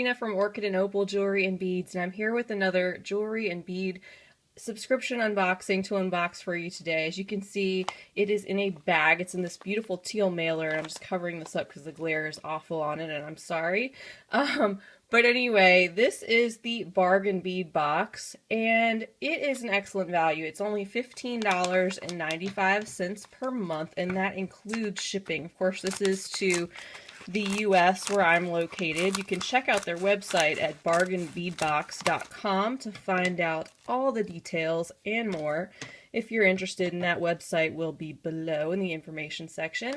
Gina from Orchid and Opal Jewelry and Beads, and I'm here with another jewelry and bead subscription unboxing to unbox for you today. As you can see, it is in a bag. It's in this beautiful teal mailer, and I'm just covering this up because the glare is awful on it, and I'm sorry. But anyway, this is the bargain bead box, and it is an excellent value. It's only $15.95 per month, and that includes shipping. Of course, this is to the US where I'm located. You can check out their website at bargainbeadbox.com to find out all the details and more. If you're interested, in that website will be below in the information section.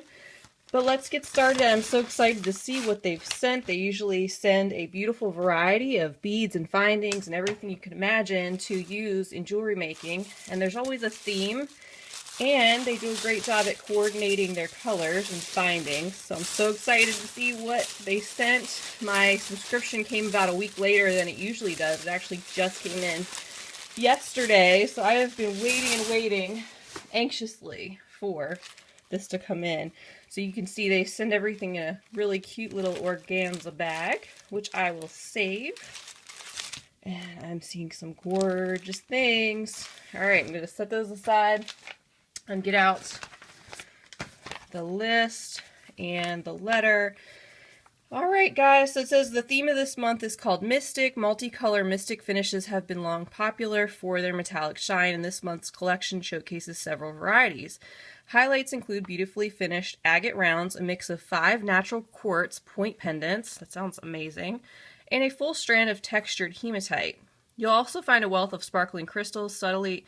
But let's get started. I'm so excited to see what they've sent. They usually send a beautiful variety of beads and findings and everything you can imagine to use in jewelry making. And there's always a theme. And they do a great job at coordinating their colors and findings. So I'm so excited to see what they sent. My subscription came about a week later than it usually does. It actually just came in yesterday. So I have been waiting and waiting anxiously for this to come in. So you can see they send everything in a really cute little organza bag, which I will save. And I'm seeing some gorgeous things. All right, I'm going to set those aside and get out the list and the letter. All right, guys, so it says the theme of this month is called Mystic. Multicolor mystic finishes have been long popular for their metallic shine, and this month's collection showcases several varieties. Highlights include beautifully finished agate rounds, a mix of 5 natural quartz point pendants, that sounds amazing, and a full strand of textured hematite. You'll also find a wealth of sparkling crystals, subtly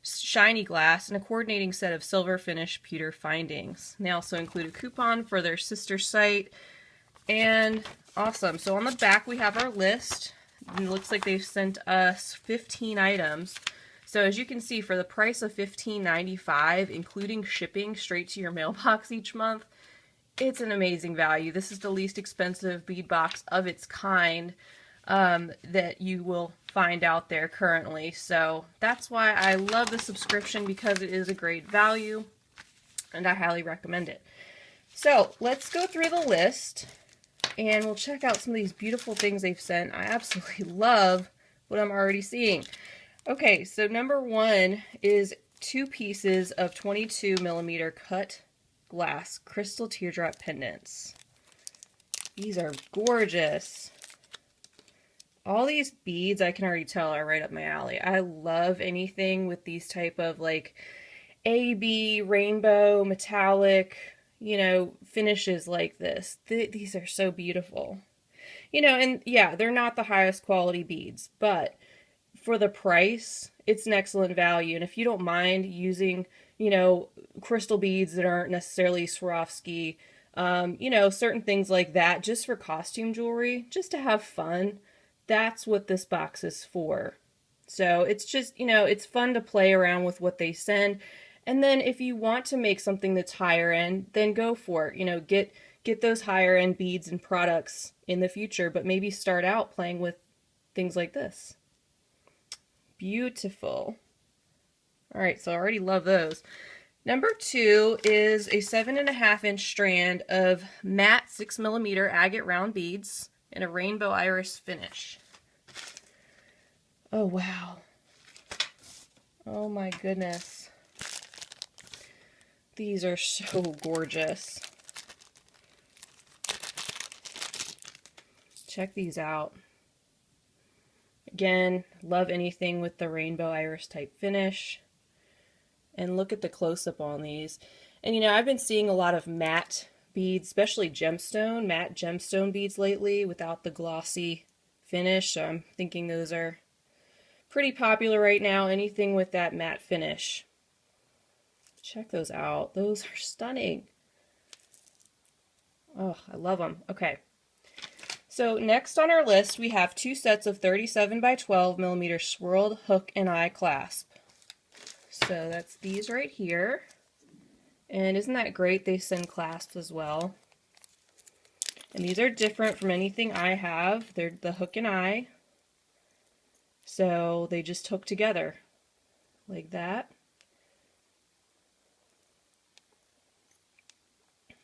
shiny glass, and a coordinating set of silver finish pewter findings. They also include a coupon for their sister site, and awesome. So on the back we have our list, and it looks like they've sent us 15 items. So as you can see, for the price of $15.95, including shipping straight to your mailbox each month, it's an amazing value. This is the least expensive bead box of its kind that you will find out there currently. So that's why I love the subscription, because it is a great value and I highly recommend it. So let's go through the list and we'll check out some of these beautiful things they've sent. I absolutely love what I'm already seeing. Okay, so number one is 2 pieces of 22mm cut glass crystal teardrop pendants. These are gorgeous. All these beads, I can already tell, are right up my alley. I love anything with these type of like AB, rainbow, metallic, you know, finishes like this. These are so beautiful. You know, and yeah, they're not the highest quality beads, but for the price, it's an excellent value. And if you don't mind using, you know, crystal beads that aren't necessarily Swarovski, you know, certain things like that, just for costume jewelry, just to have fun, that's what this box is for. So it's just, you know, it's fun to play around with what they send. And then if you want to make something that's higher end, then go for it. You know, get those higher end beads and products in the future, but maybe start out playing with things like this. Beautiful. All right, so I already love those. Number 2 is a 7.5-inch strand of matte 6mm agate round beads in a rainbow iris finish. Oh, wow. Oh my goodness. These are so gorgeous. Check these out. Again, love anything with the rainbow iris type finish. And look at the close-up on these. And you know, I've been seeing a lot of matte beads, especially matte gemstone beads lately without the glossy finish. So I'm thinking those are pretty popular right now, anything with that matte finish. Check those out. Those are stunning. Oh, I love them. Okay. So next on our list, we have 2 sets of 37 by 12mm swirled hook and eye clasp. So that's these right here. And isn't that great? They send clasps as well. And these are different from anything I have. They're the hook and eye. So they just hook together like that.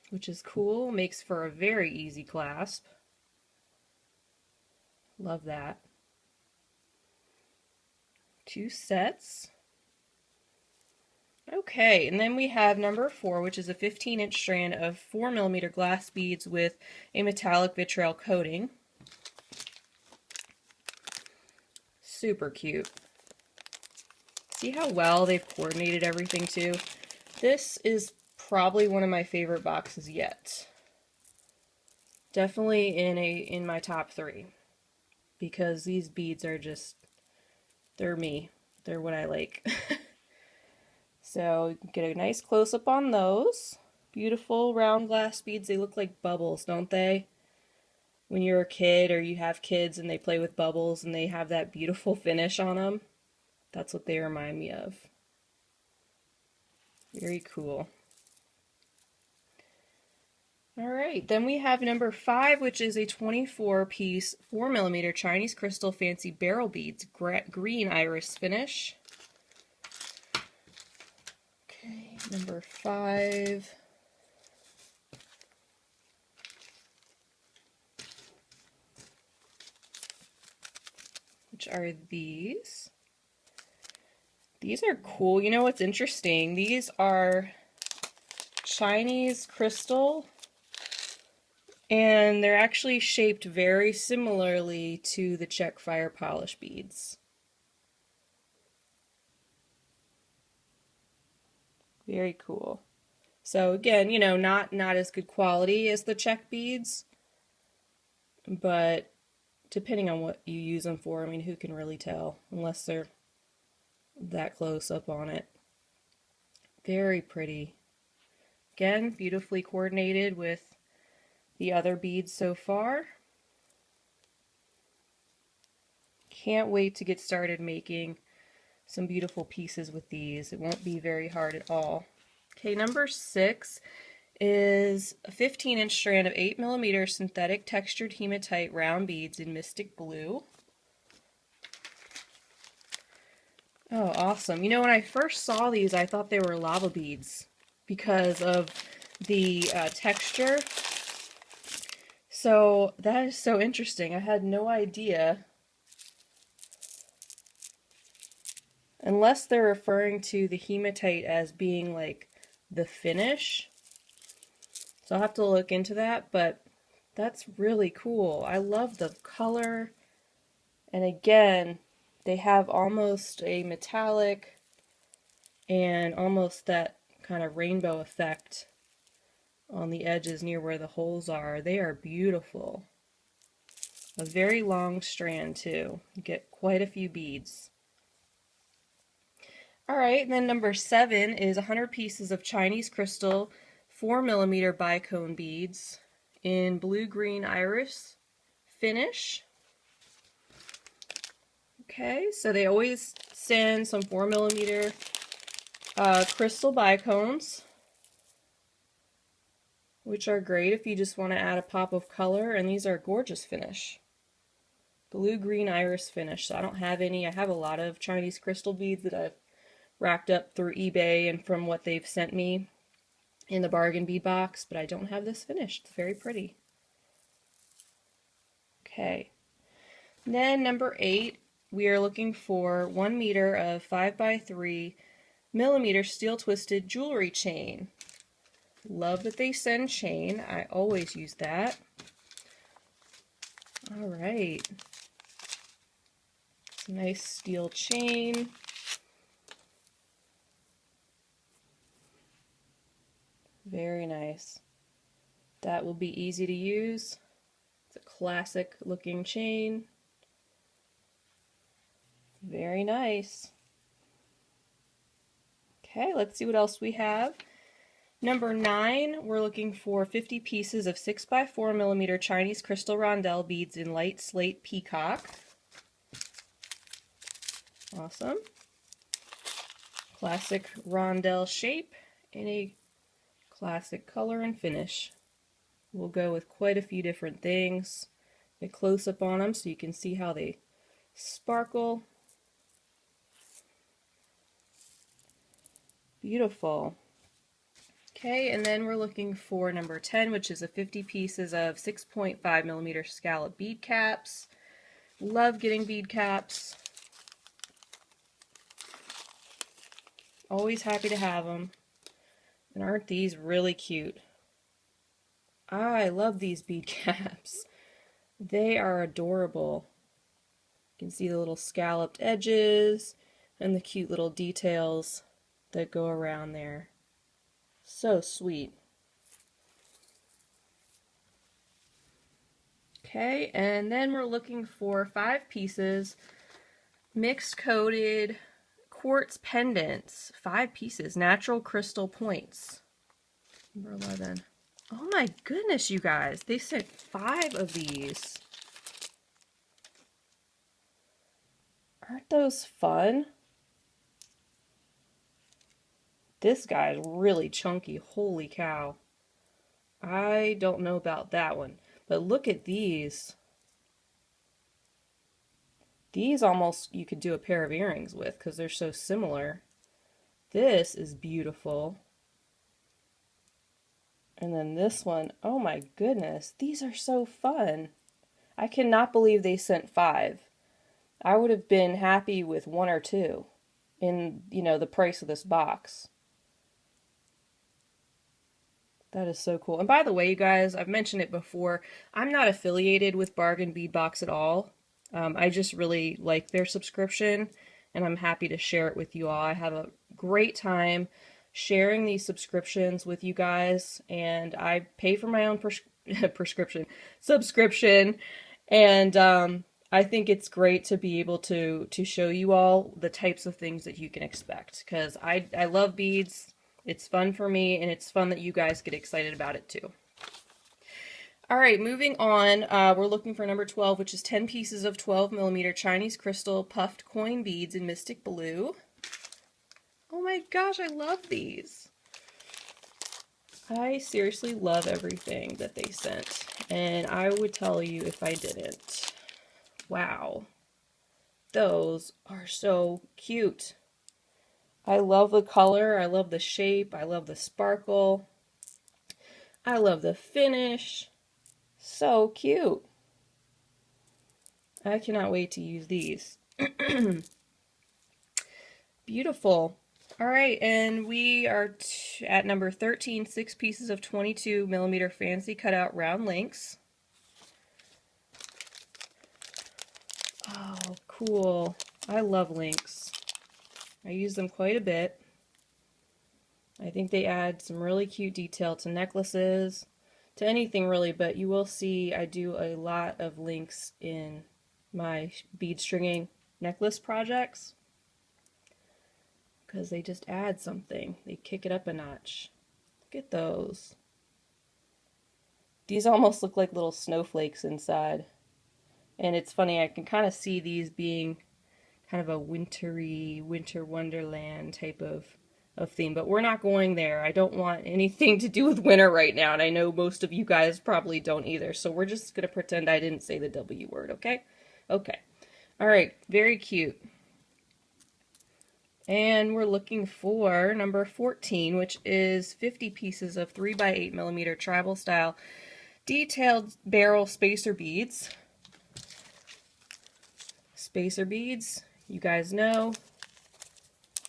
Which is cool. Makes for a very easy clasp. Love that. 2 sets. Okay, and then we have number 4, which is a 15-inch strand of 4mm glass beads with a metallic vitriol coating. Super cute. See how well they've coordinated everything too? This is probably one of my favorite boxes yet. Definitely in my top 3, because these beads are just, they're me. They're what I like. So you can get a nice close-up on those. Beautiful round glass beads. They look like bubbles, don't they? When you're a kid or you have kids and they play with bubbles and they have that beautiful finish on them. That's what they remind me of. Very cool. Alright, then we have number 5, which is a 24-piece 4mm Chinese crystal fancy barrel beads, green iris finish. Okay, number 5. Which are these. These are cool. You know what's interesting? These are Chinese crystal, and they're actually shaped very similarly to the Czech fire polish beads. Very cool. So again, you know, not as good quality as the Czech beads, but depending on what you use them for, I mean, who can really tell unless they're that close up on it. Very pretty. Again, beautifully coordinated with the other beads so far. Can't wait to get started making some beautiful pieces with these. It won't be very hard at all. Okay, number 6 is a 15-inch strand of 8mm synthetic textured hematite round beads in Mystic Blue. Oh, awesome. You know, when I first saw these, I thought they were lava beads because of the texture. So that is so interesting. I had no idea. Unless they're referring to the hematite as being like the finish. So I'll have to look into that, but that's really cool. I love the color. And again, they have almost a metallic and almost that kind of rainbow effect on the edges near where the holes are. They are beautiful. A very long strand too. You get quite a few beads. Alright, and then number 7 is 100 pieces of Chinese crystal 4mm bicone beads in blue-green iris finish. Okay, so they always send some 4mm crystal bicones, which are great if you just want to add a pop of color, and these are gorgeous finish. Blue-green iris finish. So I don't have any. I have a lot of Chinese crystal beads that I've racked up through eBay and from what they've sent me in the bargain bead box, but I don't have this finished. It's very pretty. Okay. And then number 8, we are looking for 1 meter of 5x3mm steel twisted jewelry chain. Love that they send chain. I always use that. All right. Nice steel chain. Very nice. That will be easy to use. It's a classic looking chain. Very nice. Okay, let's see what else we have. Number 9, we're looking for 50 pieces of 6x4mm Chinese crystal rondelle beads in light slate peacock. Awesome. Classic rondelle shape in a classic color and finish. We'll go with quite a few different things. A close-up on them so you can see how they sparkle. Beautiful. Okay, and then we're looking for number 10, which is a 50 pieces of 6.5mm scallop bead caps Love getting bead caps. Always happy to have them. And aren't these really cute? I love these bead caps. They are adorable. You can see the little scalloped edges and the cute little details that go around there. So sweet. Okay, and then we're looking for 5 pieces, mixed coated quartz pendants, 5 pieces, natural crystal points. Number 11. Oh my goodness, you guys, they sent 5 of these. Aren't those fun? This guy's really chunky, holy cow. I don't know about that one, but look at these. These almost you could do a pair of earrings with because they're so similar. This is beautiful. And then this one, oh my goodness, these are so fun. I cannot believe they sent 5. I would have been happy with 1 or 2 in, you know, the price of this box. That is so cool. And by the way, you guys, I've mentioned it before, I'm not affiliated with Bargain Bead Box at all. I just really like their subscription, and I'm happy to share it with you all. I have a great time sharing these subscriptions with you guys, and I pay for my own subscription, and I think it's great to be able to show you all the types of things that you can expect, because I love beads. It's fun for me, and it's fun that you guys get excited about it too. All right, moving on, we're looking for number 12, which is 10 pieces of 12mm Chinese crystal puffed coin beads in Mystic Blue. Oh my gosh, I love these. I seriously love everything that they sent, and I would tell you if I didn't. Wow, those are so cute. I love the color, I love the shape, I love the sparkle, I love the finish. So cute. I cannot wait to use these. Beautiful. All right, and we are at number 13, 6 pieces of 22mm fancy cutout round links. Oh, cool. I love links. I use them quite a bit. I think they add some really cute detail to necklaces, to anything really, but you will see I do a lot of links in my bead stringing necklace projects because they just add something. They kick it up a notch. Look at those. These almost look like little snowflakes inside. And it's funny, I can kind of see these being kind of a wintry, winter wonderland type of theme, but we're not going there. I don't want anything to do with winter right now, and I know most of you guys probably don't either, so we're just going to pretend I didn't say the W word, okay? Okay. All right, very cute. And we're looking for number 14, which is 50 pieces of 3x8mm tribal style detailed barrel spacer beads. Spacer beads, you guys know,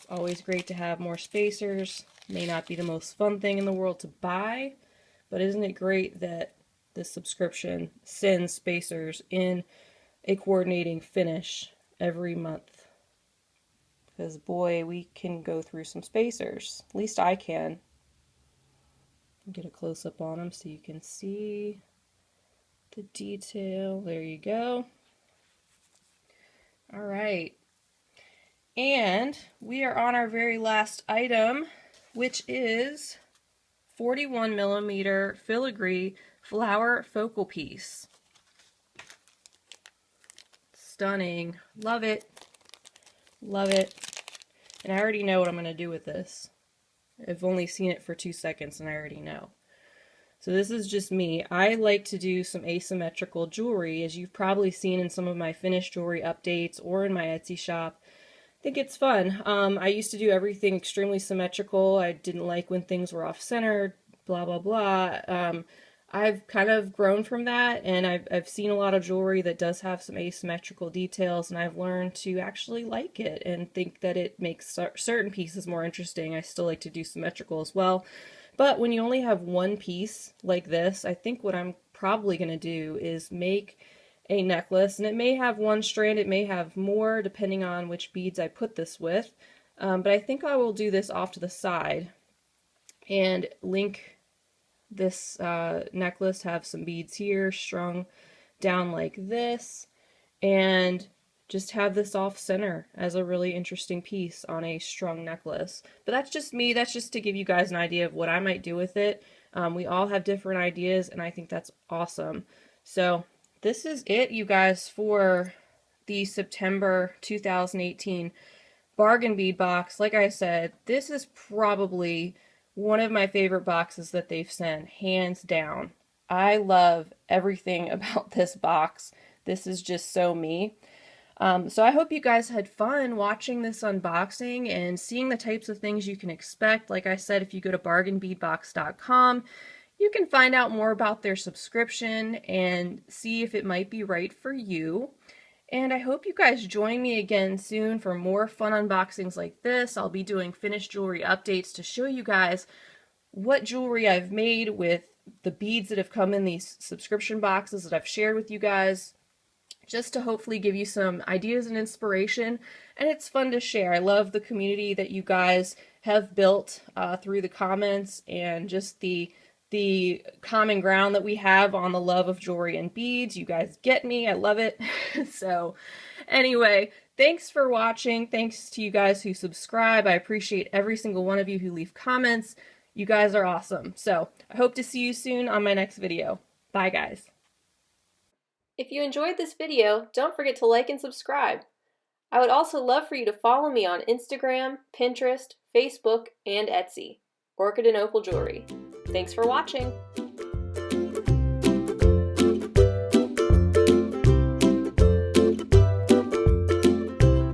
always great to have more spacers. May not be the most fun thing in the world to buy, but isn't it great that this subscription sends spacers in a coordinating finish every month? Because boy, we can go through some spacers. At least I can. Get a close-up on them so you can see the detail. There you go. All right. And we are on our very last item, which is 41mm filigree flower focal piece. Stunning. Love it. Love it. And I already know what I'm going to do with this. I've only seen it for 2 seconds and I already know. So this is just me. I like to do some asymmetrical jewelry, as you've probably seen in some of my finished jewelry updates or in my Etsy shop. I think it's fun. I used to do everything extremely symmetrical. I didn't like when things were off-centered, blah, blah, blah. I've kind of grown from that, and I've seen a lot of jewelry that does have some asymmetrical details, and I've learned to actually like it and think that it makes certain pieces more interesting. I still like to do symmetrical as well, but when you only have one piece like this, I think what I'm probably going to do is make a necklace, and it may have one strand, it may have more, depending on which beads I put this with, but I think I will do this off to the side and link this necklace, have some beads here strung down like this, and just have this off center as a really interesting piece on a strung necklace. But that's just me, that's just to give you guys an idea of what I might do with it. We all have different ideas, and I think that's awesome. So this is it, you guys, for the September 2018 bargain bead box. Like I said, this is probably one of my favorite boxes that they've sent, hands down. I love everything about this box. This is just so me. So I hope you guys had fun watching this unboxing and seeing the types of things you can expect. Like I said, if you go to bargainbeadbox.com, you can find out more about their subscription and see if it might be right for you. And I hope you guys join me again soon for more fun unboxings like this. I'll be doing finished jewelry updates to show you guys what jewelry I've made with the beads that have come in these subscription boxes that I've shared with you guys, just to hopefully give you some ideas and inspiration. And it's fun to share. I love the community that you guys have built through the comments, and just the common ground that we have on the love of jewelry and beads. You guys get me. I love it. So anyway, thanks for watching. Thanks to you guys who subscribe. I appreciate every single one of you who leave comments. You guys are awesome. So I hope to see you soon on my next video. Bye, guys. If you enjoyed this video, don't forget to like and subscribe. I would also love for you to follow me on Instagram, Pinterest, Facebook, and Etsy, Orchid and Opal Jewelry. Thanks for watching!